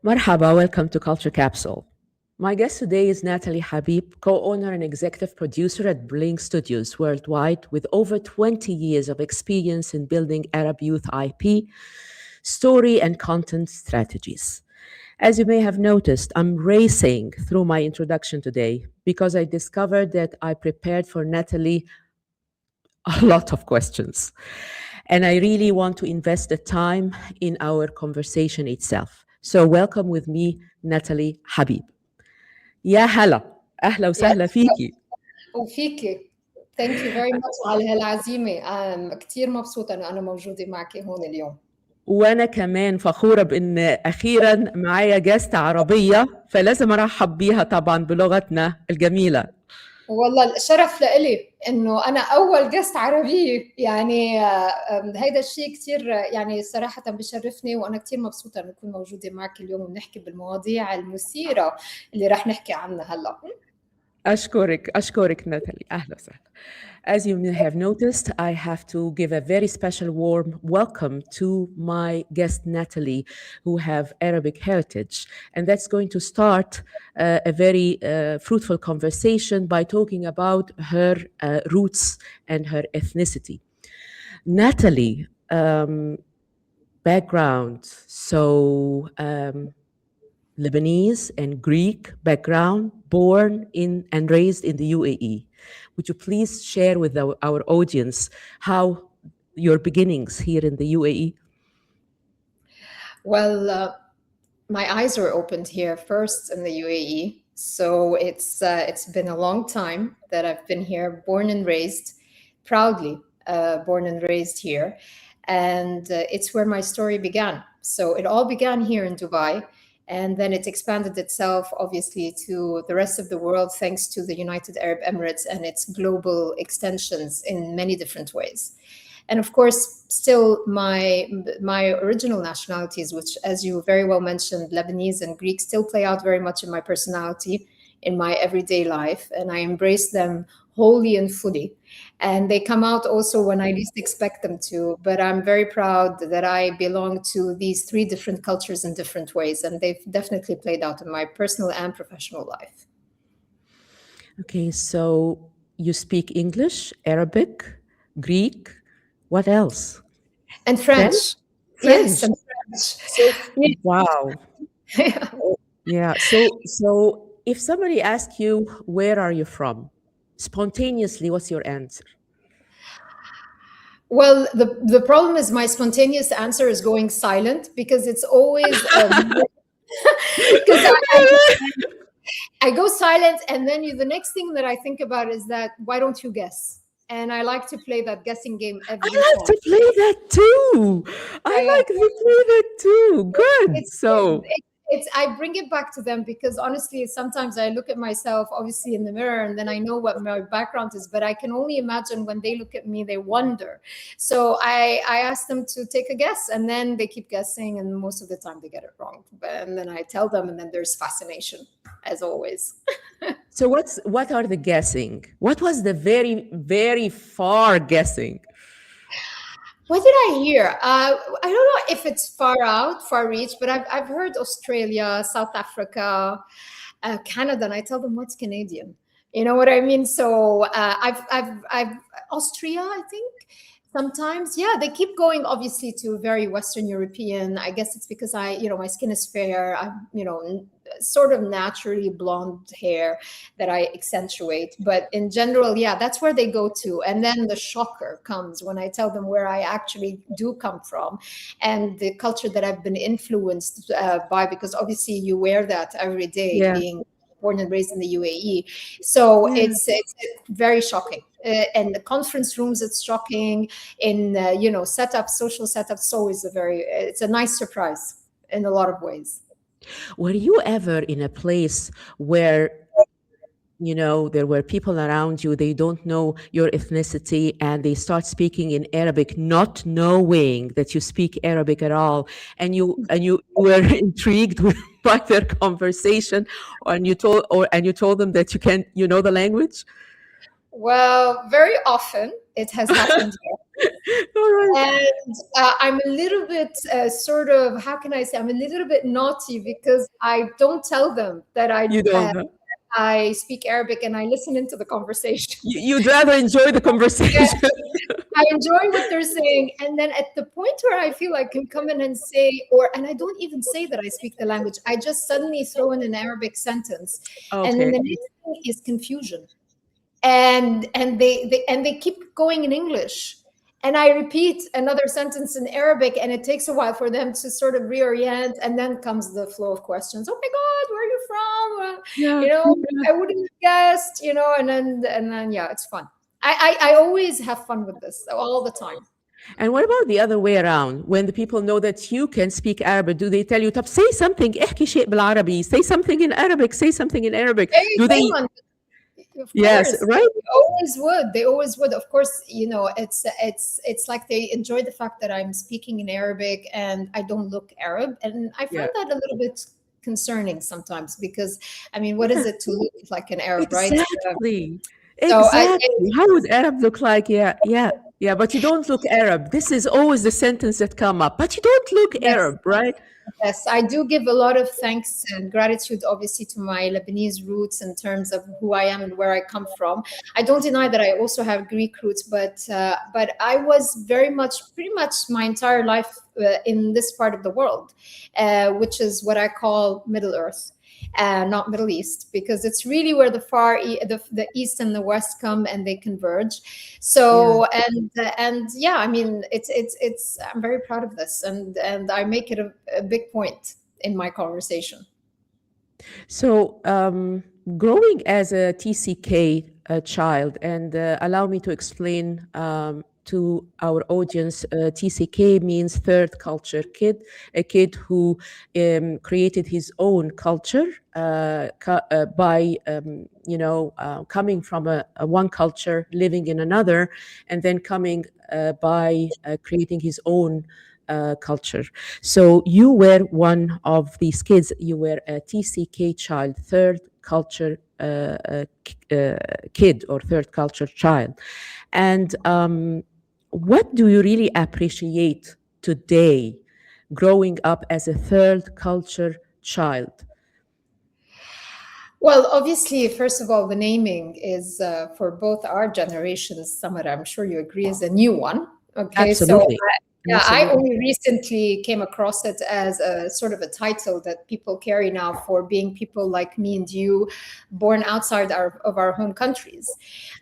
Marhaba, welcome to Culture Capsule. My guest today is Nathalie Habib, co-owner and executive producer at Bling Studios worldwide with over 20 years of experience in building Arab youth IP, story and content strategies. As you may have noticed, I'm racing through my introduction today because I discovered that I prepared for Nathalie a lot of questions. And I really want to invest the time in our conversation itself. So welcome with me, Nathalie Habib. يا هلا أهلا يا وسهلا فيكي. وفيكي. Thank you very much على هالعزيمة. كتير مبسوطة إنه أنا موجودة معك هون اليوم. وأنا كمان فخورة بإن أخيرا معايا جاست عربية فلازم أرحب بيها طبعا بلغتنا الجميلة. والله الشرف لإلي إنه أنا أول جست عربية يعني هيدا الشيء كتير يعني صراحة بشرفني وأنا كتير مبسوطة إنه أكون موجودة معك اليوم ونحكي بالمواضيع المثيرة اللي رح نحكي عنها هلا. أشكرك ناتالي أهلا وسهلا. As you may have noticed, I have to give a very special warm welcome to my guest Nathalie, who have Arabic heritage. And that's going to start a very fruitful conversation by talking about her roots and her ethnicity. Nathalie, background, so Lebanese and Greek background, born in and raised in the UAE. Would you please share with our audience how your beginnings here in the UAE? Well, my eyes were opened here first in the UAE. So it's been a long time that I've been here, born and raised, proudly born and raised here. And it's where my story began. So it all began here in Dubai. And then it expanded itself, obviously, to the rest of the world, thanks to the United Arab Emirates and its global extensions in many different ways. And of course, still my original nationalities, which, as you very well mentioned, Lebanese and Greek, still play out very much in my personality, in my everyday life. And I embrace them wholly and fully. And they come out also when I least expect them to. But I'm very proud that I belong to these three different cultures in different ways. And they've definitely played out in my personal and professional life. Okay, so you speak English, Arabic, Greek, what else? And French. French. Yes, and French. So, wow. Yeah. So if somebody asks you, where are you from? Spontaneously, what's your answer? Well, the problem is my spontaneous answer is going silent because it's always because I go silent, and then the next thing that I think about is that why don't you guess? And I like to play that guessing game every time. I like to play that too. Good. I bring it back to them because honestly, sometimes I look at myself, obviously in the mirror, and then I know what my background is, but I can only imagine when they look at me, they wonder. So I ask them to take a guess, and then they keep guessing, and most of the time they get it wrong. And then I tell them, and then there's fascination, as always. So what are the guessing? What was the very, very far guessing? What did I hear? I don't know if it's far out, far reach, but I've heard Australia, South Africa, Canada, and I tell them what's Canadian. You know what I mean? So I've Austria, I think. Sometimes, yeah, they keep going obviously to very Western European. I guess it's because my skin is fair. I'm, sort of naturally blonde hair that I accentuate. But in general, yeah, that's where they go to. And then the shocker comes when I tell them where I actually do come from and the culture that I've been influenced by, because obviously you wear that every day, being born and raised in the UAE. So it's very shocking. And the conference rooms, it's shocking. In social setups, it's always it's a nice surprise in a lot of ways. Were you ever in a place where there were people around you, they don't know your ethnicity, and they start speaking in Arabic, not knowing that you speak Arabic at all, and you were intrigued by their conversation, and you told them that you know the language? Well, very often it has happened here. All right. And I'm a little bit sort of, how can I say, I'm a little bit naughty because I don't tell them that You don't, huh? I speak Arabic, and I listen into the conversation. You'd rather enjoy the Yeah, conversation. I enjoy what they're saying. And then at the point where I feel I can come in and say, and I don't even say that I speak the language, I just suddenly throw in an Arabic sentence. And then Okay. the next thing is confusion. And they keep going in English. And I repeat another sentence in Arabic, and it takes a while for them to sort of reorient. And then comes the flow of questions. Oh my God, where are you from? Yeah. Yeah. I wouldn't have guessed, and then yeah, it's fun. I always have fun with this all the time. And what about the other way around? When the people know that you can speak Arabic, do they tell you, طب say something, احكي شيء بالعربي, say something in Arabic, say something in Arabic. Hey, Do they? Dayman, of Yes, course, right? they always would. They always would. Of course, it's like they enjoy the fact that I'm speaking in Arabic and I don't look Arab, and I Yeah. find that a little bit concerning sometimes because, I mean, what is Yeah, it to look like an Arab, right? exactly. So Exactly. How would Arab look like? Yeah, yeah, yeah. But you don't look Arab. This is always the sentence that come up. But you don't look yes, Arab, right? yes, I do give a lot of thanks and gratitude, obviously, to my Lebanese roots in terms of who I am and where I come from. I don't deny that I also have Greek roots, but I was pretty much my entire life in this part of the world, which is what I call Middle Earth. Not Middle East, because it's really where the East and the West come and they converge. Yeah. So and yeah, I mean, it's I'm very proud of this, and I make it a big point in my conversation. So, growing as a TCK child, and allow me to explain to our audience, TCK means third culture kid, a kid who created his own culture by, coming from a one culture, living in another, and then coming by creating his own culture. So you were one of these kids. You were a TCK child, third culture kid or third culture child. And what do you really appreciate today growing up as a third culture child? Well, obviously, first of all, the naming is for both our generations. Samara, I'm sure you agree, is a new one. Okay, so Absolutely. yeah, I Absolutely. only recently came across it as a sort of a title that people carry now for being people like me and you, born outside of our home countries,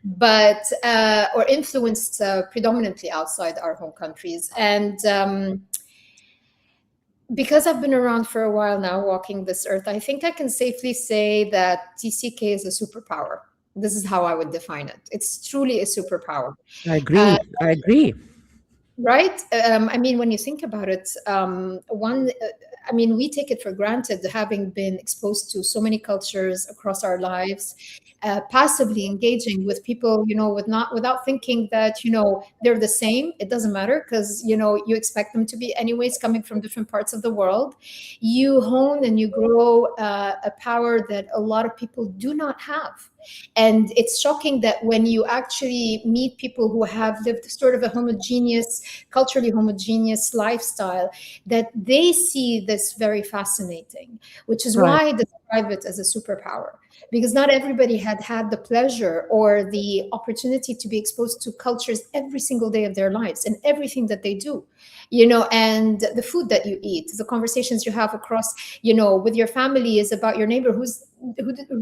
but or influenced predominantly outside our home countries. And because I've been around for a while now, walking this earth, I think I can safely say that TCK is a superpower. This is how I would define it. It's truly a superpower. I Uh, agree. I agree. Right? I mean, when you think about it, I mean, we take it for granted having been exposed to so many cultures across our lives, passively engaging with people, without thinking that, they're the same. It doesn't matter because, you expect them to be anyways, coming from different parts of the world. You hone and you grow a power that a lot of people do not have. And it's shocking that when you actually meet people who have lived sort of a culturally homogeneous lifestyle, that they see this very fascinating, which is Right. why I describe it as a superpower. Because not everybody had the pleasure or the opportunity to be exposed to cultures every single day of their lives and everything that they do, and the food that you eat, the conversations you have across, with your family is about your neighbor who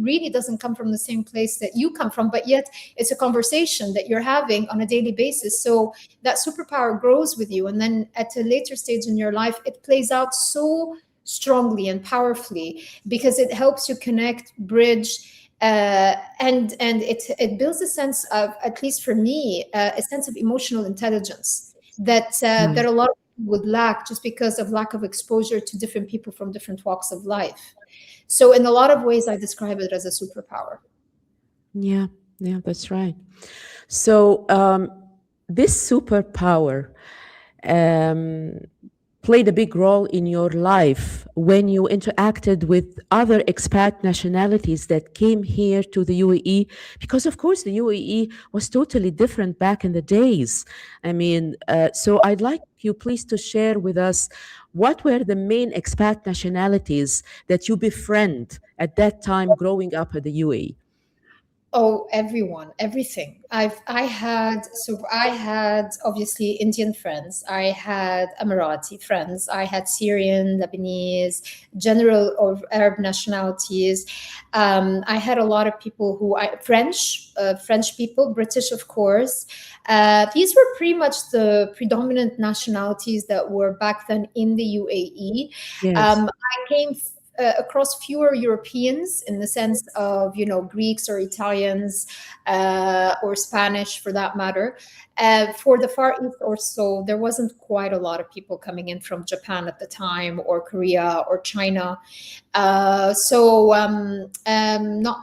really doesn't come from the same place that you come from, but yet it's a conversation that you're having on a daily basis. So that superpower grows with you, and then at a later stage in your life it plays out so strongly and powerfully because it helps you connect, bridge, and it builds a sense of, at least for me, a sense of emotional intelligence that Right. a lot of people would lack just because of lack of exposure to different people from different walks of life. So in a lot of ways, I describe it as a superpower. Yeah. Yeah, that's right. So this superpower, um, played a big role in your life when you interacted with other expat nationalities that came here to the UAE? Because, of course, the UAE was totally different back in the days. I mean, so I'd like you please to share with us what were the main expat nationalities that you befriend at that time growing up at the UAE? Oh, everyone, everything. I had obviously Indian friends. I had Emirati friends. I had Syrian, Lebanese, general or Arab nationalities. I had a lot of people French people, British, of course. These were pretty much the predominant nationalities that were back then in the UAE. Yes. I came across fewer Europeans in the sense of, Greeks or Italians or Spanish for that matter. For the Far East or so, there wasn't quite a lot of people coming in from Japan at the time, or Korea or China. Not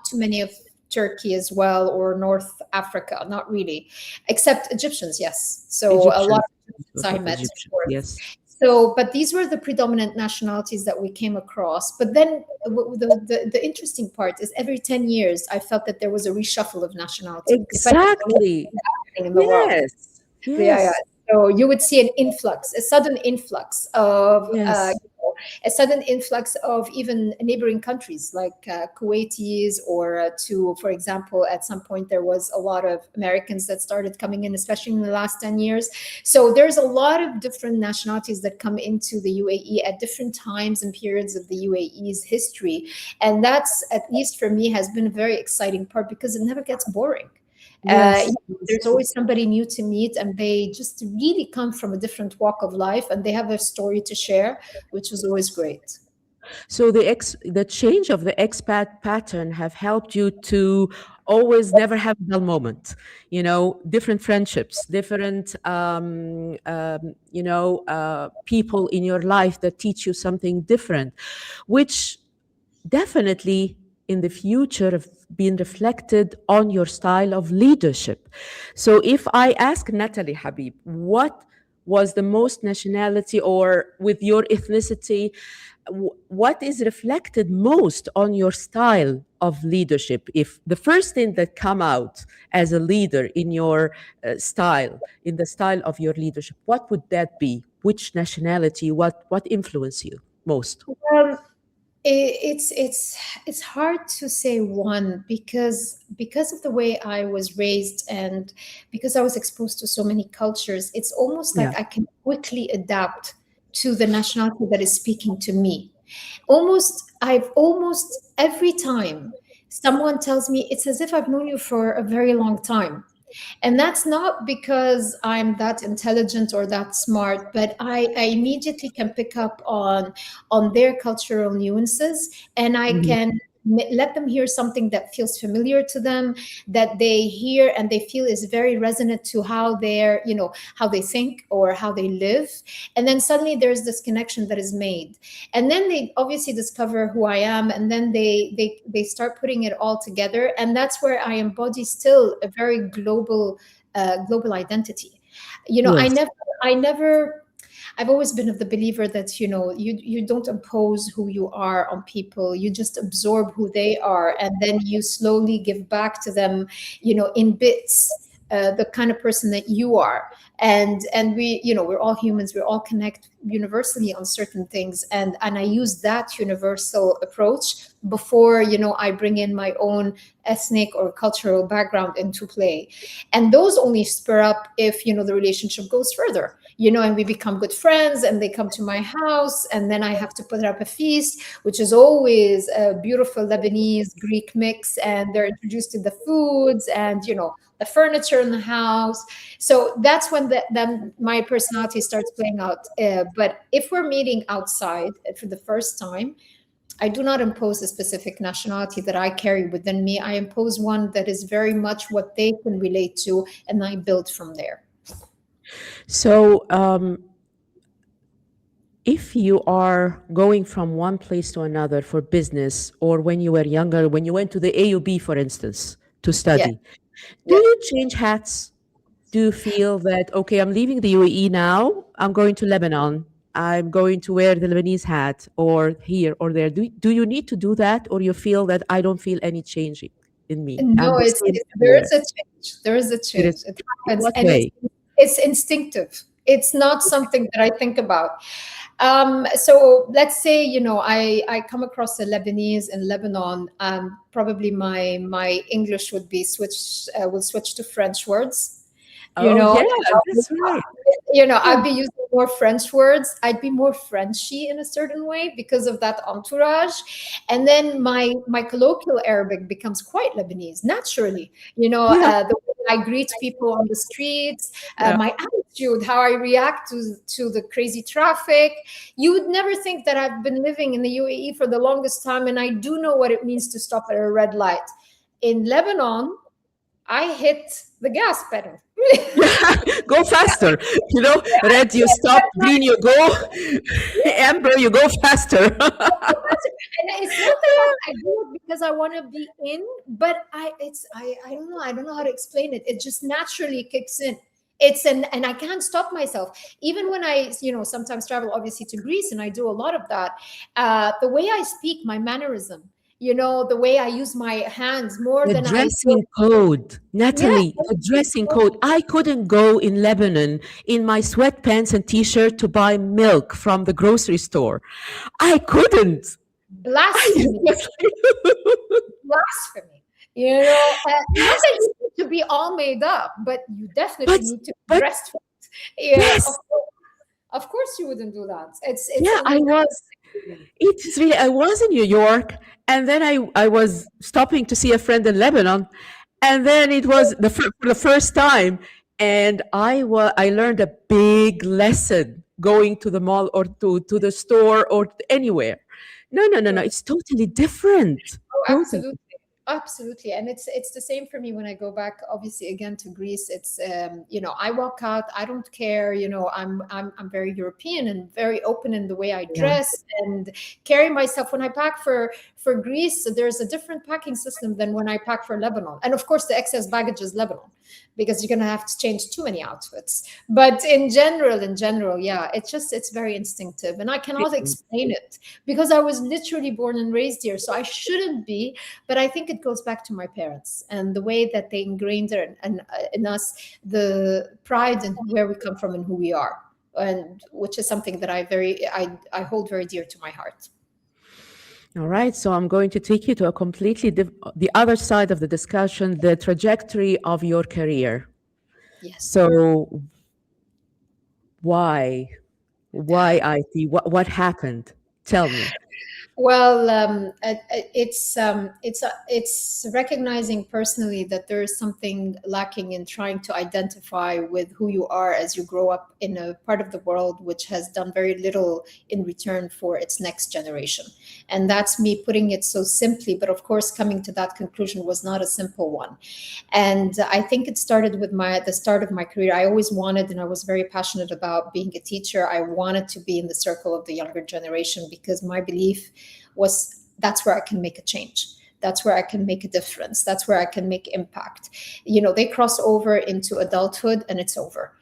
too many of Turkey as well, or North Africa, not really, except Egyptians, yes. So a lot Egyptians. of A Egyptians lot I of met, of Egyptians. course. Yes. So, but these were the predominant nationalities that we came across. But then the interesting part is every 10 years, I felt that there was a reshuffle of nationality, depending on what Exactly. was happening in the world. Yes. Yeah, yeah. Yes. So you would see an influx, a sudden influx of, Yes. a sudden influx of even neighboring countries like Kuwaitis, or for example, at some point there was a lot of Americans that started coming in, especially in the last 10 years. So there's a lot of different nationalities that come into the UAE at different times and periods of the UAE's history. And that's, at least for me, has been a very exciting part because it never gets boring. Uh, Yes. Yes. there's always somebody new to meet, and they just really come from a different walk of life, and they have a story to share, which was always great. So the change of the expat pattern have helped you to always never have a dull moment. Different friendships, different people in your life that teach you something different, which definitely in the future have been reflected on your style of leadership. So if I ask Natalie Habib, what was the most nationality, or with your ethnicity, what is reflected most on your style of leadership? If the first thing that come out as a leader in your style, in the style of your leadership, what would that be? Which nationality? What influence you most? Um, it's hard to say one, because of the way I was raised, and because I was exposed to so many cultures. It's almost Yeah. like I can quickly adapt to the nationality that is speaking to me. I've almost every time someone tells me, it's as if I've known you for a very long time. And that's not because I'm that intelligent or that smart, but I immediately can pick up on their cultural nuances, and I Mhm. can let them hear something that feels familiar to them, that they hear and they feel is very resonant to how they think or how they live. And then suddenly there's this connection that is made, and then they obviously discover who I am, and then they start putting it all together, and that's where I embody still a very global identity. I Yes. never I've always been of the believer that you don't impose who you are on people. You just absorb who they are, and then you slowly give back to them, in bits, the kind of person that you are. And we're all humans. We all connect universally on certain things, and I use that universal approach before I bring in my own ethnic or cultural background into play. And those only spur up if the relationship goes further, and we become good friends, and they come to my house, and then I have to put up a feast, which is always a beautiful Lebanese Greek mix, and they're introduced to the foods, and the furniture in the house. So that's when then my personality starts playing out. But if we're meeting outside for the first time, I do not impose a specific nationality that I carry within me. I impose one that is very much what they can relate to, and I build from there. So, if you are going from one place to another for business, or when you were younger, when you went to the AUB, for instance, to Yeah, study, do yeah. you change hats? Do you feel that, okay, I'm leaving the UAE now, I'm going to Lebanon? I'm going to wear the Lebanese hat or here or there. Do you need to do that, or you feel that I don't feel any changing in me? I'm No, the same there everywhere. is a change. There is a It is change. It in happens, what and way? it's instinctive. It's not something that I think about. So let's say, I come across a Lebanese in Lebanon. Probably my English would be will switch to French words. You Oh know, yeah, that's right. I'd be using more French words. I'd be more Frenchy in a certain way because of that entourage. And then my colloquial Arabic becomes quite Lebanese naturally. Yeah, The way I greet people on the streets, yeah. my attitude, how I react to the crazy traffic. You would never think that I've been living in the UAE for the longest time, and I do know what it means to stop at a red light. In Lebanon, I hit the gas pedal. Go faster. Red you stop, green you go, amber you go faster. And it's not that I do it because I want to be in, but I don't know. I don't know how to explain it. It just naturally kicks in. And I can't stop myself. Even when I, sometimes travel obviously to Greece, and I do a lot of that. The way I speak, my mannerism, the way I use my hands more The than I dressing do. code, Yeah. Natalie, the dressing code. I couldn't go in Lebanon in my sweatpants and t-shirt to buy milk from the grocery store. I couldn't. I Blasphemy. just Blasphemy. Not yes, that you need to be all made up, but you but definitely need to be but dressed for it. Yeah, yes, of course you wouldn't do that. It's yeah, I only was. natural. It is really. I was in New York, and then I was stopping to see a friend in Lebanon, and then it was for the first time, and I learned a big lesson going to the mall or to the store or anywhere. No, no, no, no. It's totally different. Oh, Totally. absolutely. Absolutely. And it's the same for me when I go back, obviously, again to Greece. It's I walk out, I don't care, I'm very European and very open in the way I Yeah. dress and carry myself. When I pack for Greece, there's a different packing system than when I pack for Lebanon. And of course the excess baggage is Lebanon, because you're gonna have to change too many outfits. But in general, yeah, it's very instinctive. And I cannot explain it because I was literally born and raised here. So I shouldn't be, but I think it goes back to my parents and the way that they ingrained in us the pride in where we come from and who we are, and which is something that I hold very dear to my heart. All right. So I'm going to take you to a completely the other side of the discussion, the trajectory of your career. Yes. So why? Why IT? What happened? Tell me. Well, it's recognizing personally that there is something lacking in trying to identify with who you are as you grow up in a part of the world which has done very little in return for its next generation. And that's me putting it so simply, but of course, coming to that conclusion was not a simple one. And I think it started with the start of my career. I always wanted, and I was very passionate about being a teacher. I wanted to be in the circle of the younger generation because my belief was that's where I can make a change. That's where I can make a difference. That's where I can make impact. They cross over into adulthood and it's over.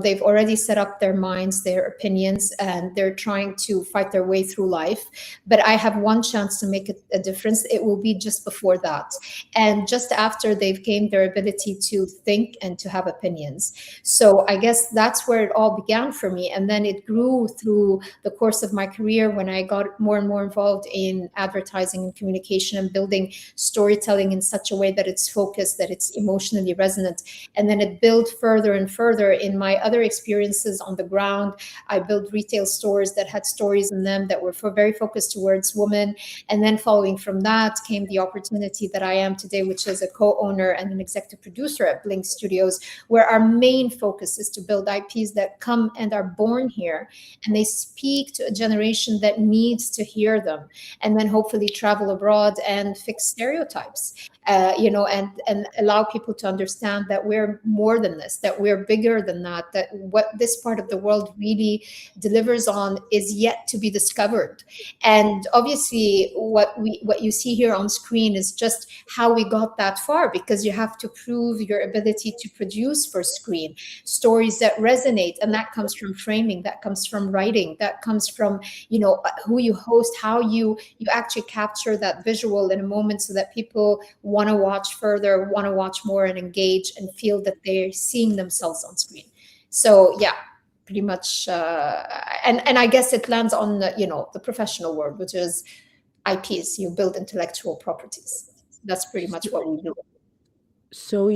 They've already set up their minds, their opinions, and they're trying to fight their way through life. But I have one chance to make a difference. It will be just before that. And just after they've gained their ability to think and to have opinions. So I guess that's where it all began for me. And then it grew through the course of my career when I got more and more involved in advertising and communication and building storytelling in such a way that it's focused, that it's emotionally resonant. And then it built further and further in my other experiences on the ground. I built retail stores that had stories in them that were very focused towards women. And then following from that came the opportunity that I am today, which is a co-owner and an executive producer at Blink Studios, where our main focus is to build IPs that come and are born here, and they speak to a generation that needs to hear them, and then hopefully travel abroad and fix stereotypes, and allow people to understand that we're more than this, that we're bigger than that, format, that what this part of the world really delivers on is yet to be discovered. And obviously what you see here on screen is just how we got that far, because you have to prove your ability to produce for screen stories that resonate, and that comes from framing, that comes from writing, that comes from, who you host, how you actually capture that visual in a moment so that people want to watch further, want to watch more, and engage and feel that they're seeing themselves on screen. So yeah, pretty much. And I guess it lands on the professional world, which is IPs. You build intellectual properties. That's pretty much what we do. So,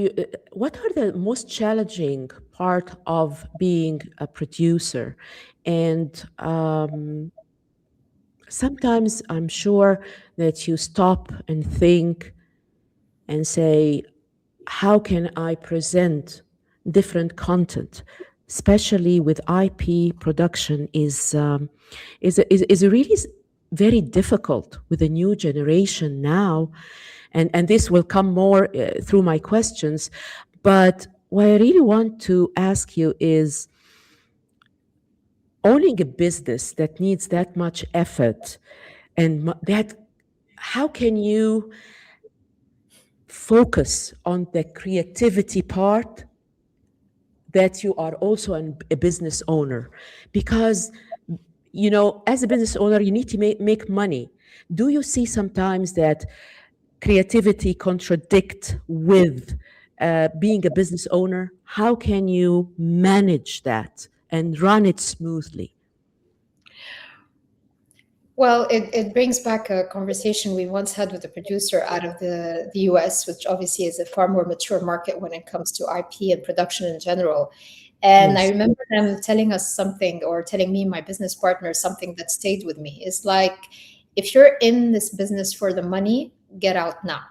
what are the most challenging part of being a producer? And sometimes I'm sure that you stop and think and say, how can I present different content, especially with IP production is really very difficult with the new generation now, and this will come more through my questions. But what I really want to ask you is, owning a business that needs that much effort and that, how can you focus on the creativity part that you are also a business owner? Because as a business owner you need to make money. Do you see sometimes that creativity contradict with being a business owner? How can you manage that and run it smoothly? Well, it brings back a conversation we once had with a producer out of the US, which obviously is a far more mature market when it comes to IP and production in general. And I Yes. remember them telling us something, or telling me, my business partner, something that stayed with me. It's like, if you're in this business for the money, get out now.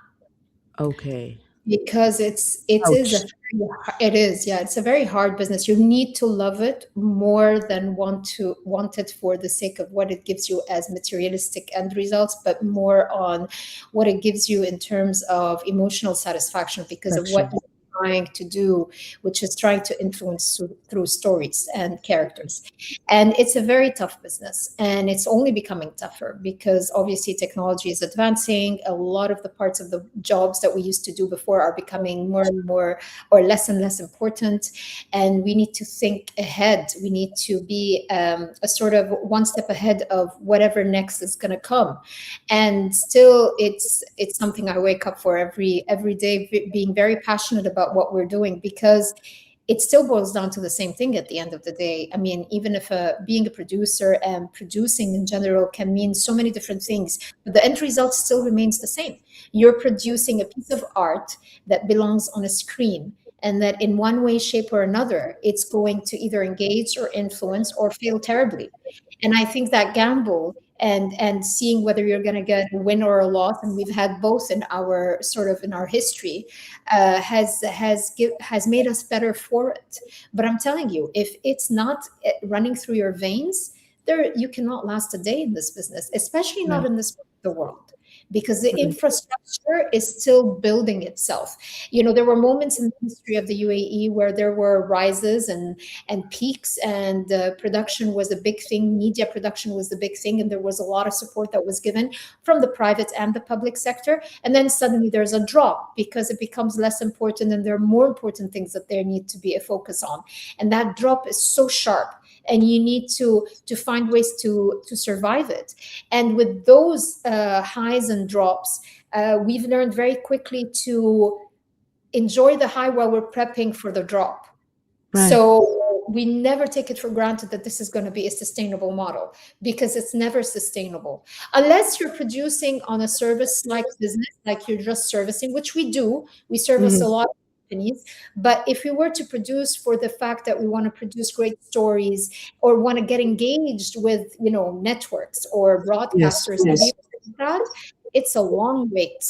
Okay. Because Ouch. it is, yeah, it's a very hard business. You need to love it more than want it for the sake of what it gives you as materialistic end results, but more on what it gives you in terms of emotional satisfaction because of what Action. you're trying to do, which is trying to influence through stories and characters. And it's a very tough business, and it's only becoming tougher because obviously technology is advancing. A lot of the parts of the jobs that we used to do before are becoming more and more, or less and less important. And we need to think ahead. We need to be a sort of one step ahead of whatever next is going to come. And still, it's something I wake up for every day, being very passionate about what we're doing, because it still boils down to the same thing at the end of the day. I mean, even if being a producer and producing in general can mean so many different things, but the end result still remains the same. You're producing a piece of art that belongs on a screen, and that in one way, shape, or another, it's going to either engage or influence or fail terribly. And I think that gamble and seeing whether you're going to get a win or a loss, and we've had both in our history, has made us better for it. But I'm telling you, if it's not running through your veins, there you cannot last a day in this business, especially not Right. in this part of the world, because the Right. infrastructure is still building itself. There were moments in the history of the UAE where there were rises and peaks, and production was a big thing. Media production was the big thing, and there was a lot of support that was given from the private and the public sector. And then suddenly there's a drop because it becomes less important, and there are more important things that there need to be a focus on. And that drop is so sharp, and you need to find ways to survive it. And with those highs and drops, we've learned very quickly to enjoy the high while we're prepping for the drop. Right. So we never take it for granted that this is going to be a sustainable model, because it's never sustainable unless you're producing on a service like business, like you're just servicing, which we do. We service a Mhm. lot of companies. But if we were to produce for the fact that we want to produce great stories, or want to get engaged with networks or Yes. broadcasters, and Yes. be that, it's a long wait,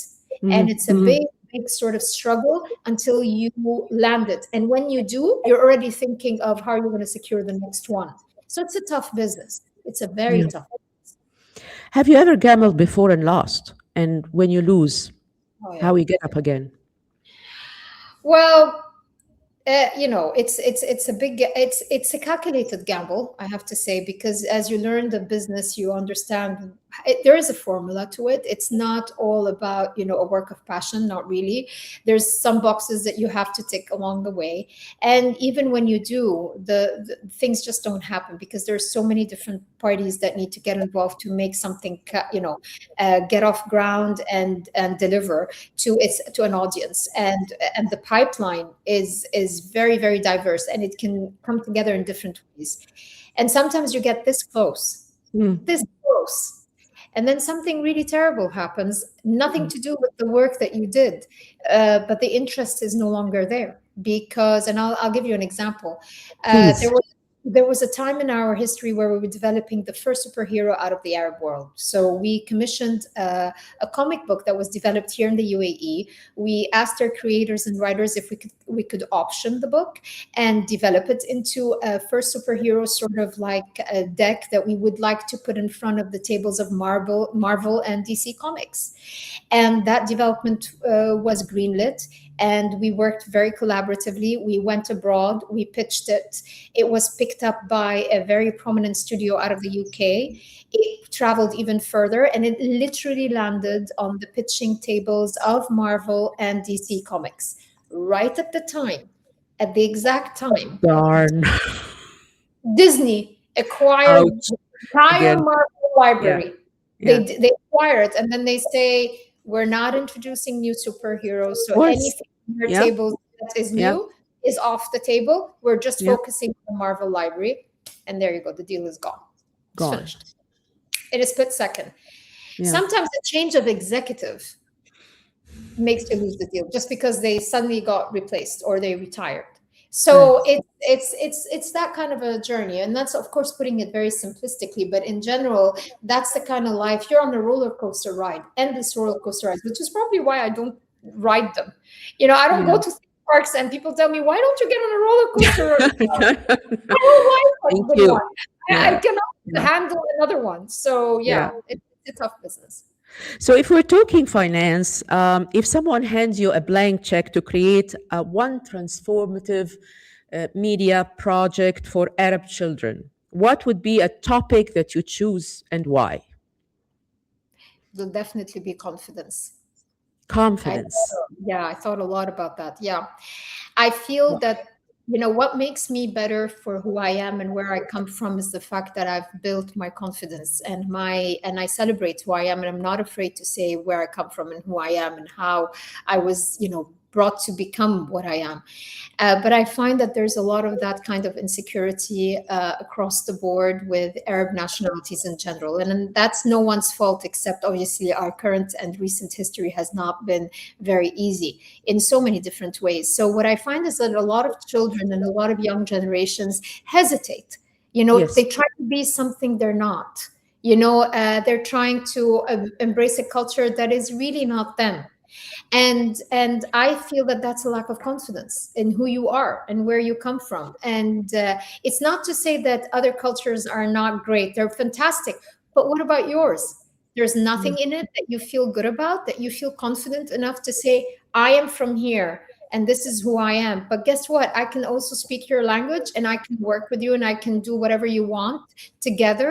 and Mhm. it's a Mhm. big sort of struggle until you land it. And when you do, you're already thinking of how you're going to secure the next one. So it's a tough business. It's a very Yeah. tough. Have you ever gambled before and lost? And when you lose, Oh how yeah. you get up again? Well, It's a big, it's a calculated gamble, I have to say, because as you learn the business, you understand there is a formula to it. It's not all about, a work of passion, not really. There's some boxes that you have to tick along the way, and even when you do, the things just don't happen because there's so many different parties that need to get involved to make something, get off ground and deliver to an audience, and the pipeline is very, very diverse, and it can come together in different ways. And sometimes you get Mm. this close, and then something really terrible happens, nothing Mm. to do with the work that you did, but the interest is no longer there because, and I'll give you an example. uh, there Please. was there was a time in our history where we were developing the first superhero out of the Arab world. So we commissioned a comic book that was developed here in the UAE. We asked our creators and writers if we could option the book and develop it into a first superhero sort of like a deck that we would like to put in front of the tables of Marvel and DC Comics. And that development was greenlit, and we worked very collaboratively. We went abroad, we pitched it. It was picked up by a very prominent studio out of the UK. It traveled even further, and it literally landed on the pitching tables of Marvel and DC Comics right at the time, at the exact time. Darn. Disney acquired Ouch. the entire Again. Marvel Yeah. library. Yeah. They acquire it, and then they say, we're not introducing new superheroes. Of So course. anything on your Yeah. tables that is Yeah. new is off the table. We're just Yeah. focusing on the Marvel library. And there you go. The deal is gone. It's Gone. finished. In a split second. Yeah. Sometimes a change of executive makes you lose the deal just because they suddenly got replaced or they retired. So Yes. it's that kind of a journey, and that's of course putting it very simplistically. But in general, that's the kind of life. You're on a roller coaster ride, endless roller coaster rides, which is probably why I don't ride them. I don't go Yeah. to theme parks, and people tell me, "Why don't you get on a roller coaster?" I don't like Thank a good you. one. I Yeah. cannot Yeah. handle another one. So Yeah. yeah, it's a tough business. So if we're talking finance, if someone hands you a blank check to create a one transformative media project for Arab children, what would be a topic that you choose and why? There'll definitely be confidence. I Confidence. Yeah, I thought a lot about that. Yeah. I feel that, what makes me better for who I am and where I come from is the fact that I've built my confidence and I celebrate who I am, and I'm not afraid to say where I come from and who I am and how I was, brought to become what I am. But I find that there's a lot of that kind of insecurity across the board with Arab nationalities in general. And that's no one's fault, except obviously our current and recent history has not been very easy in so many different ways. So, what I find is that a lot of children and a lot of young generations hesitate. Yes. They try to be something they're not. They're trying to embrace a culture that is really not them, and I feel that that's a lack of confidence in who you are and where you come from. And it's not to say that other cultures are not great, they're fantastic, but what about yours? There's nothing Mm. in it that you feel good about, that you feel confident enough to say, I am from here and this is who I am. But guess what? I can also speak your language, and I can work with you, and I can do whatever you want together.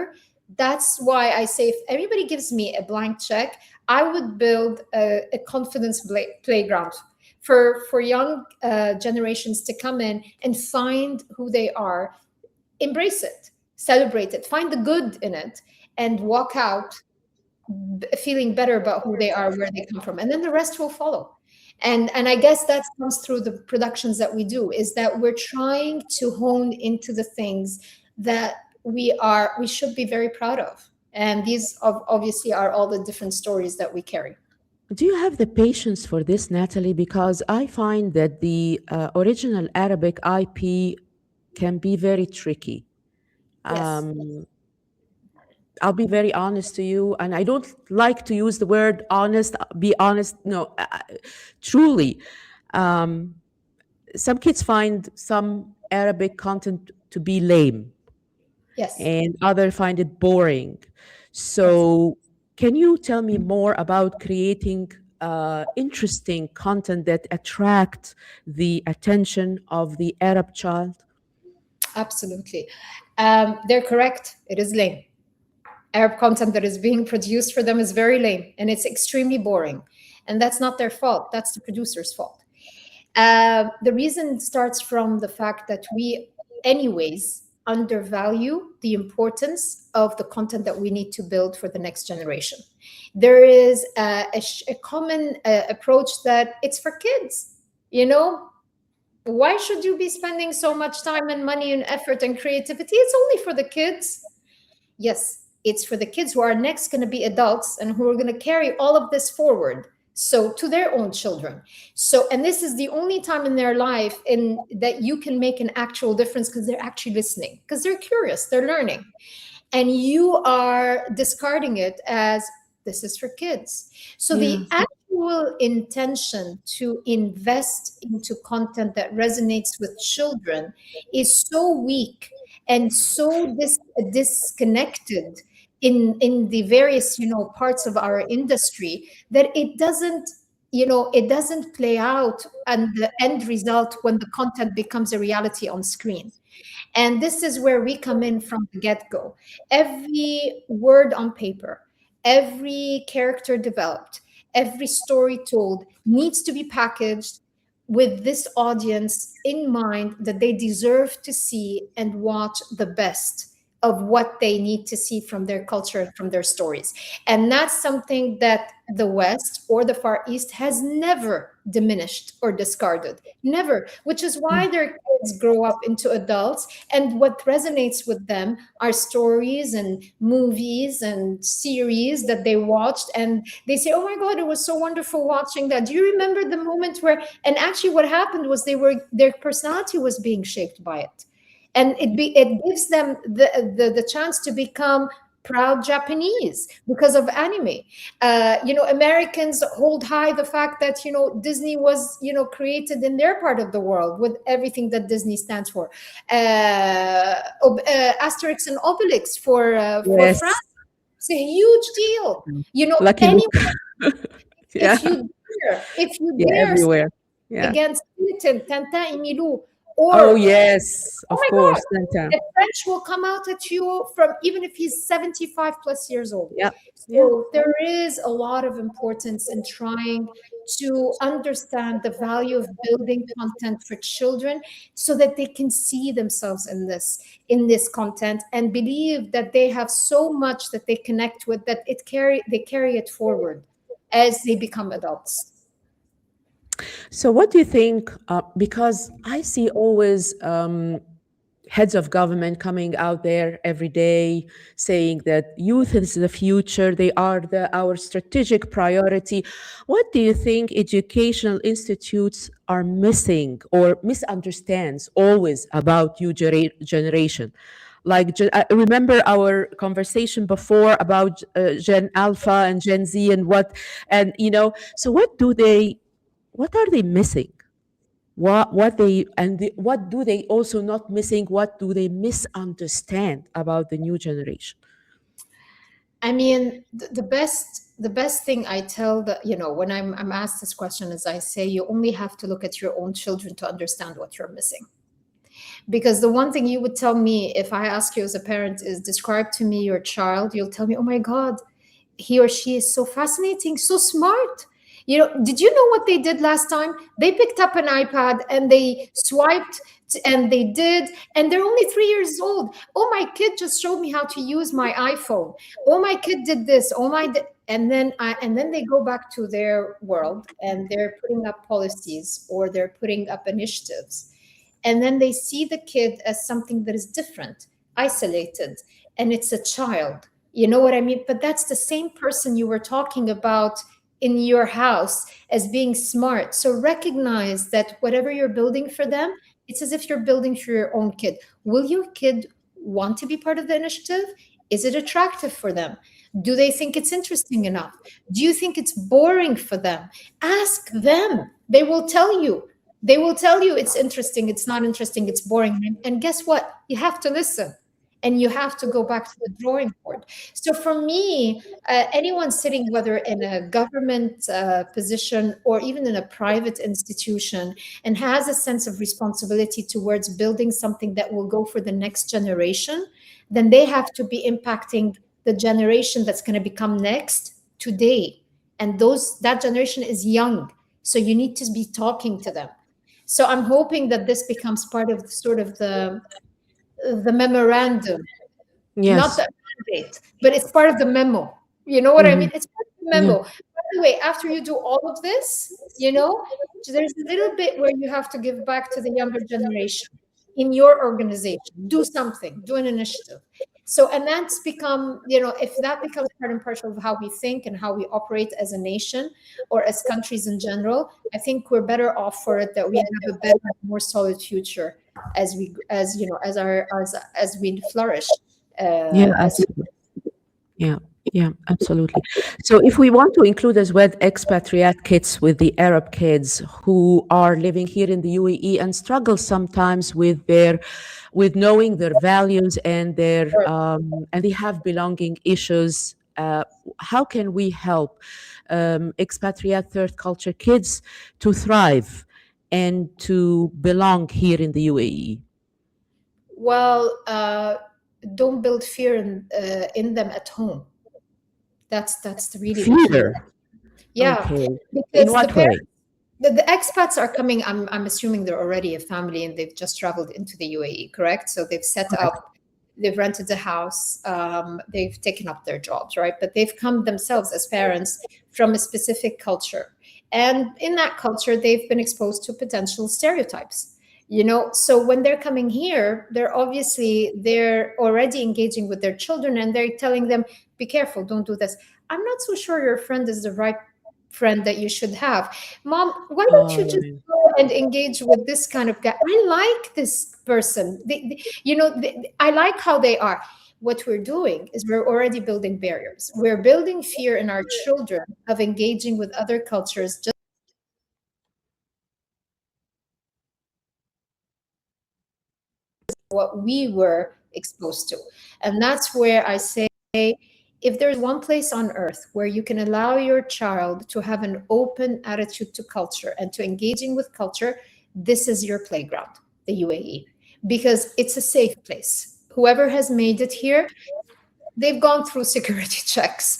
That's why I say, if anybody gives me a blank check, I would build a confidence playground for young generations to come in and find who they are, embrace it, celebrate it, find the good in it, and walk out feeling better about who they are, where they come from, and then the rest will follow. And I guess that comes through the productions that we do, is that we're trying to hone into the things that we should be very proud of, and these obviously are all the different stories that we carry. Do you have the patience for this, Natalie? Because I find that the original Arabic IP can be very tricky. Yes. Um, I'll be very honest to you, and I don't like to use the word honest. Be honest, no, truly. Um, some kids find some Arabic content to be lame, Yes. and others find it boring. Yes. So, can you tell me more about creating interesting content that attract the attention of the Arab child? Absolutely. They're correct. It is lame. Arab content that is being produced for them is very lame and it's extremely boring. And that's not their fault, that's the producer's fault. The reason starts from the fact that we, anyways, undervalue the importance of the content that we need to build for the next generation. There is a common approach that it's for kids. You know, why should you be spending so much time and money and effort and creativity? It's only for the kids. Yes, it's for the kids who are next going to be adults and who are going to carry all of this forward. So to their own children. So, and this is the only time in their life in that you can make an actual difference because they're actually listening, because they're curious, they're learning. And you are discarding it as this is for kids. So Yeah. the actual intention to invest into content that resonates with children is so weak and so disconnected in the various parts of our industry that it doesn't it doesn't play out and the end result when the content becomes a reality on screen. And this is where we come in from the get-go. Every word on paper, every character developed, every story told needs to be packaged with this audience in mind, that they deserve to see and watch the best of what they need to see from their culture, from their stories. And that's something that the West or the Far East has never diminished or discarded. Never. Which is why their kids grow up into adults. And what resonates with them are stories and movies and series that they watched. And they say, oh my God, it was so wonderful watching that. Do you remember the moment where, and actually what happened was their personality was being shaped by it. And it gives them the chance to become proud Japanese because of anime. Americans hold high the fact that Disney was created in their part of the world with everything that Disney stands for. Asterix and Obelix for Yes. France. It's a huge deal. Lucky Anyone, Luke. Yeah. if you Yeah. dare Everywhere. Yeah. against Tintin, Tintin et Milou, Oh, or yes. oh Of my course. God, Santa. the French will come out at you from even if he's 75 plus years old. Yeah. Yeah. So there is a lot of importance in trying to understand the value of building content for children so that they can see themselves in this content and believe that they have so much that they connect with, that they carry it forward as they become adults. So, what do you think? Because I see always heads of government coming out there every day saying that youth is the future, they are our strategic priority. What do you think educational institutes are missing or misunderstands always about new generation? Like, I remember our conversation before about Gen Alpha and Gen Z and so what are they missing? What do they also not missing? What do they misunderstand about the new generation? I mean, the best thing I tell when I'm asked this question is I say you only have to look at your own children to understand what you're missing. Because the one thing you would tell me if I ask you as a parent is describe to me your child, you'll tell me, oh my God, he or she is so fascinating, so smart. Did you know what they did last time? They picked up an iPad and they swiped and they did, and they're only 3 years old. Oh, my kid just showed me how to use my iPhone. Oh, my kid did this. And then they go back to their world and they're putting up policies or they're putting up initiatives. And then they see the kid as something that is different, isolated, and it's a child. You know what I mean? But that's the same person you were talking about in your house as being smart. So recognize that whatever you're building for them, it's as if you're building for your own kid. Will your kid want to be part of the initiative? Is it attractive for them? Do they think it's interesting enough? Do you think it's boring for them? Ask them. They will tell you. They will tell you it's interesting, it's not interesting, it's boring. And guess what? You have to listen. and you have to go back to the drawing board. So for me, anyone sitting, whether in a government position or even in a private institution, and has a sense of responsibility towards building something that will go for the next generation, then they have to be impacting the generation that's going to become next today. And that generation is young. So you need to be talking to them. So I'm hoping that this becomes part of sort of the memorandum, not Yes. the mandate, but it's part of the memo. You know what I Hmm. mean? It's part of the Yeah. memo. By the way, after you do all of this, there's a little bit where you have to give back to the younger generation in your organization. Do something, do an initiative. So, and that's become, if that becomes part and parcel of how we think and how we operate as a nation or as countries in general, I think we're better off for it, that we have a better, more solid future as we flourish Yeah, as absolutely. Yeah, yeah, absolutely. So if we want to include as well expatriate kids with the Arab kids who are living here in the UAE and struggle sometimes with knowing their values and and they have belonging issues, how can we help expatriate third culture kids to thrive and to belong here in the UAE? well, don't build fear in them at home. That's really the key. Fear. Yeah, Okay. In because the what way? parents, the expats are coming. I'm assuming they're already a family and they've just traveled into the UAE, correct? So they've set Correct. up, they've rented a house, they've taken up their jobs, right? But they've come themselves as parents from a specific culture, and in that culture, they've been exposed to potential stereotypes. So when they're coming here, they're already engaging with their children, and they're telling them, be careful, don't do this. I'm not so sure your friend is the right friend that you should have. Mom, why don't you just Oh, go and engage with this kind of guy? I like this person. I like how they are. What we're doing is we're already building barriers. We're building fear in our children of engaging with other cultures, just what we were exposed to. And that's where I say, if there's one place on earth where you can allow your child to have an open attitude to culture and to engaging with culture, this is your playground, the UAE, because it's a safe place. Whoever has made it here, they've gone through security checks.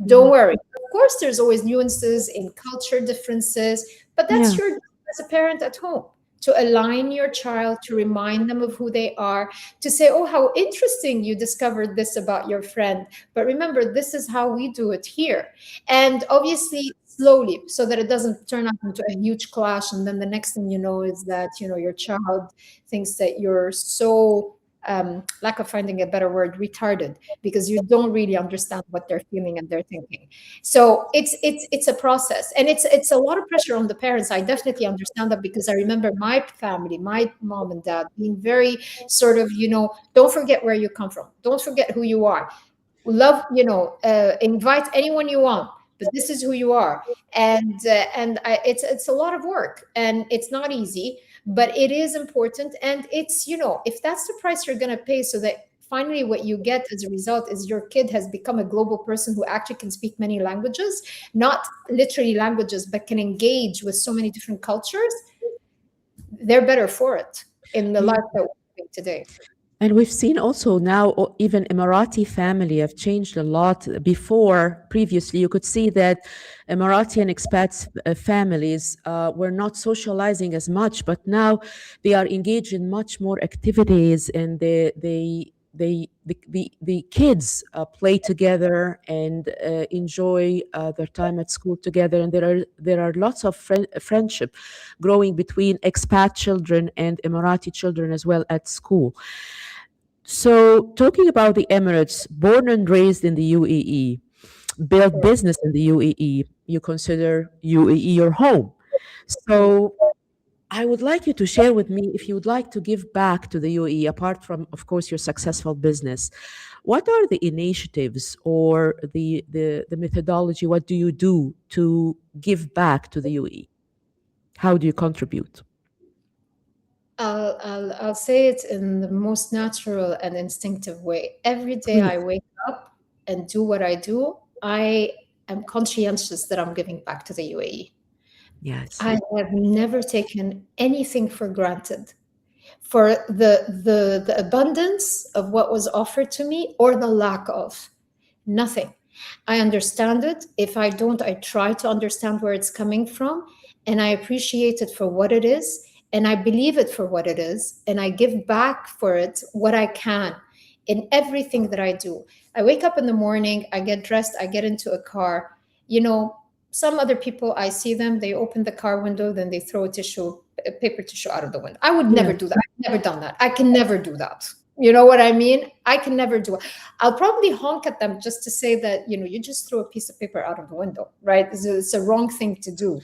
Don't mhm. worry. Of course, there's always nuances in culture differences, but that's Yeah. your job as a parent at home, to align your child, to remind them of who they are, to say, oh, how interesting you discovered this about your friend. But remember, this is how we do it here. And obviously, slowly, so that it doesn't turn out into a huge clash. And then the next thing you know is that, your child thinks that you're so, lack of finding a better word, retarded, because you don't really understand what they're feeling and they're thinking. So it's a process, and it's a lot of pressure on the parents. I definitely understand that, because I remember my family, my mom and dad, being very sort of, don't forget where you come from, don't forget who you are, love, invite anyone you want, but this is who you are. It's a lot of work, and it's not easy, but it is important. And it's, if that's the price you're going to pay, so that finally what you get as a result is your kid has become a global person who actually can speak many languages, not literally languages, but can engage with so many different cultures, they're better for it in the Yeah. life that we're living today. And we've seen also now even Emirati family have changed a lot. Before, previously, you could see that Emirati and expats families were not socializing as much, but now they are engaged in much more activities, and the kids play together and enjoy their time at school together, and there are lots of friendship growing between expat children and Emirati children as well at school. So, talking about the Emirates, born and raised in the UAE, built Correct. business in the UAE, you consider UAE your home. So, I would like you to share with me, if you would like to give back to the UAE, apart from, of course, your successful business, what are the initiatives or the methodology? What do you do to give back to the UAE? How do you contribute? I'll say it in the most natural and instinctive way. Every day I Please. wake up and do what I do, I am conscientious that I'm giving back to the UAE. Yes. I have never taken anything for granted, for the abundance of what was offered to me or the lack of. Nothing. I understand it. If I don't, I try to understand where it's coming from, and I appreciate it for what it is, and I believe it for what it is, and I give back for it what I can in everything that I do. I wake up in the morning, I get dressed, I get into a car. You know, some other people, I see them, they open the car window, then they throw a paper tissue out of the window. I would never Yeah. do that. I've never done that. I can never do that. You know what I mean? I can never do it. I'll probably honk at them just to say that, you just threw a piece of paper out of the window, right? It's a wrong thing to do.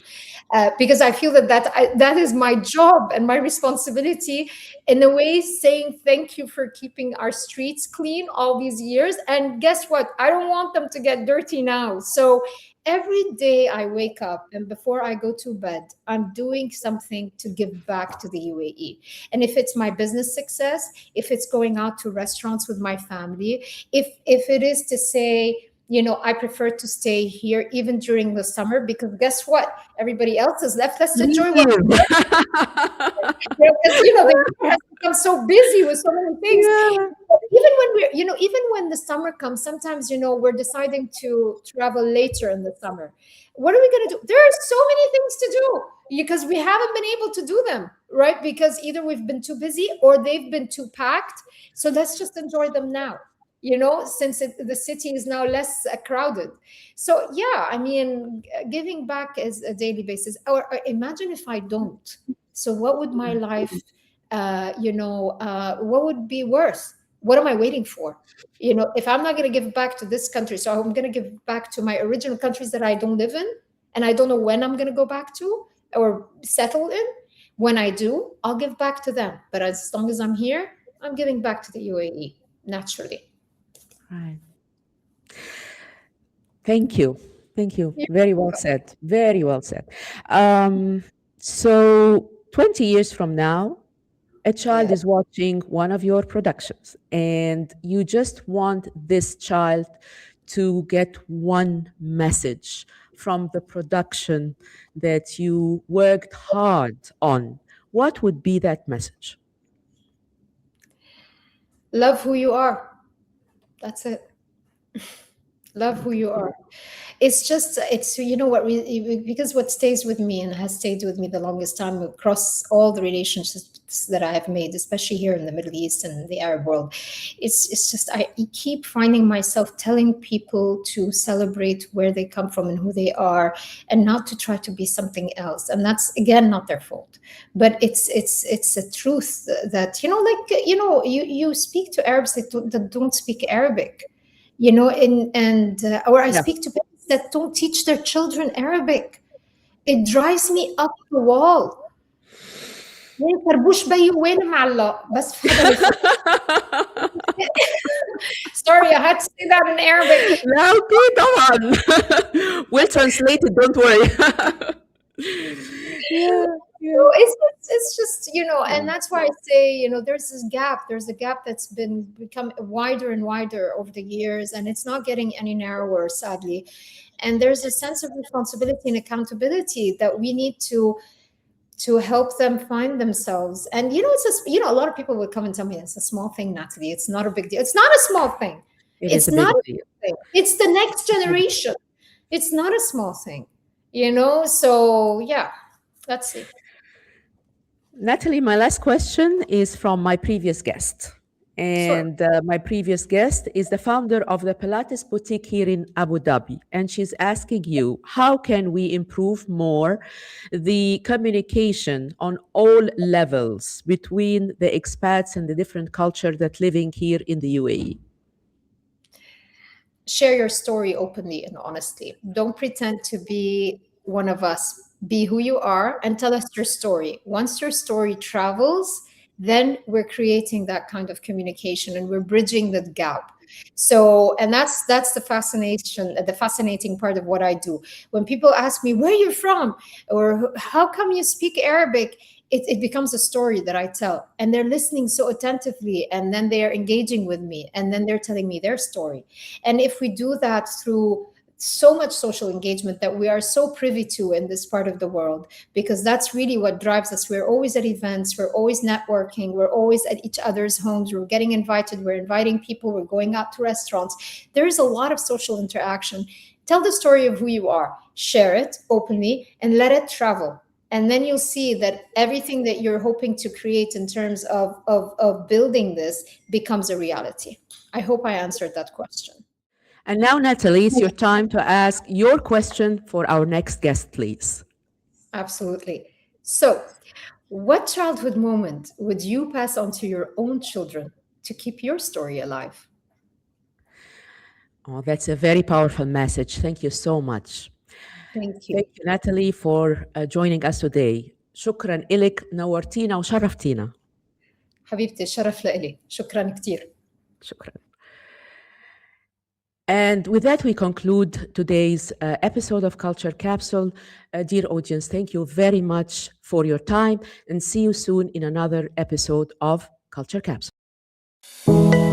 Because I feel that is my job and my responsibility, in a way, saying thank you for keeping our streets clean all these years. And guess what? I don't want them to get dirty now. So every day I wake up and before I go to bed, I'm doing something to give back to the UAE. And if it's my business success, if it's going out to restaurants with my family, if it is to say, I prefer to stay here even during the summer, because guess what? Everybody else is left. Let's enjoy what, Leave. because the year has become so busy with so many things. Yeah. Even when the summer comes, sometimes we're deciding to travel later in the summer. What are we going to do? There are so many things to do because we haven't been able to do them, right? Because either we've been too busy or they've been too packed. So let's just enjoy them now, since the city is now less crowded. So yeah, I mean, giving back is a daily basis. Or imagine if I don't. So what would my life, what would be worth? What am I waiting for? If I'm not going to give back to this country, so I'm going to give back to my original countries that I don't live in, and I don't know when I'm going to go back to or settle in. When I do, I'll give back to them. But as long as I'm here, I'm giving back to the UAE naturally. Right. Thank you. Thank you. Very well said. Very well said. Um, so 20 years from now, a child Yeah. is watching one of your productions, and you just want this child to get one message from the production that you worked hard on. What would be that message? Love who you are. That's it. Love who you are. It's what because what stays with me and has stayed with me the longest time across all the relationships that I have made, especially here in the Middle East and the Arab world, it's just I keep finding myself telling people to celebrate where they come from and who they are, and not to try to be something else. And that's again not their fault, but it's a truth that you speak to Arabs that don't speak Arabic, and or I Yeah. speak to parents that don't teach their children Arabic. It drives me up the wall. وين خربوش بي وين معلق بس في حدا بيفهم. Sorry, I had to say that in Arabic. لا اوكي طبعا. We'll translate it, don't worry. Yeah, So yeah. it's just, and that's why I say, there's this gap. There's a gap that's become wider and wider over the years, and it's not getting any narrower, sadly. And there's a sense of responsibility and accountability that we need to help them find themselves. And it's a lot of people would come and tell me it's a small thing, Natalie. It's not a big deal. It's not a small thing. It is It's a not big a deal. big thing. It's the next generation. It's not a small thing, So yeah, let's see. Natalie, my last question is from my previous guest. Sure. And my previous guest is the founder of the Pilates Boutique here in Abu Dhabi. And she's asking you, how can we improve more the communication on all levels between the expats and the different culture that living here in the UAE? Share your story openly and honestly. Don't pretend to be one of us. Be who you are and tell us your story. Once your story travels, then we're creating that kind of communication and we're bridging that gap. So, and that's the fascinating part of what I do. When people ask me where you're from or how come you speak Arabic, it becomes a story that I tell, and they're listening so attentively, and then they're engaging with me, and then they're telling me their story. And if we do that through so much social engagement that we are so privy to in this part of the world, because that's really what drives us. We're always at events, we're always networking, we're always at each other's homes, we're getting invited, we're inviting people, we're going out to restaurants. There is a lot of social interaction. Tell the story of who you are, share it openly, and let it travel. And then you'll see that everything that you're hoping to create in terms of building this becomes a reality. I hope I answered that question. And now, Natalie, it's your time to ask your question for our next guest, please. Absolutely. So, what childhood moment would you pass on to your own children to keep your story alive? Oh, that's a very powerful message. Thank you so much. Thank you. Thank you, Natalie, for joining us today. شكرا إلك، نورتينا وشرفتينا. حبيبتي الشرف لإلي، شكرا كتير. شكرا. And with that, we conclude today's episode of Culture Capsule. Dear audience, thank you very much for your time, and see you soon in another episode of Culture Capsule.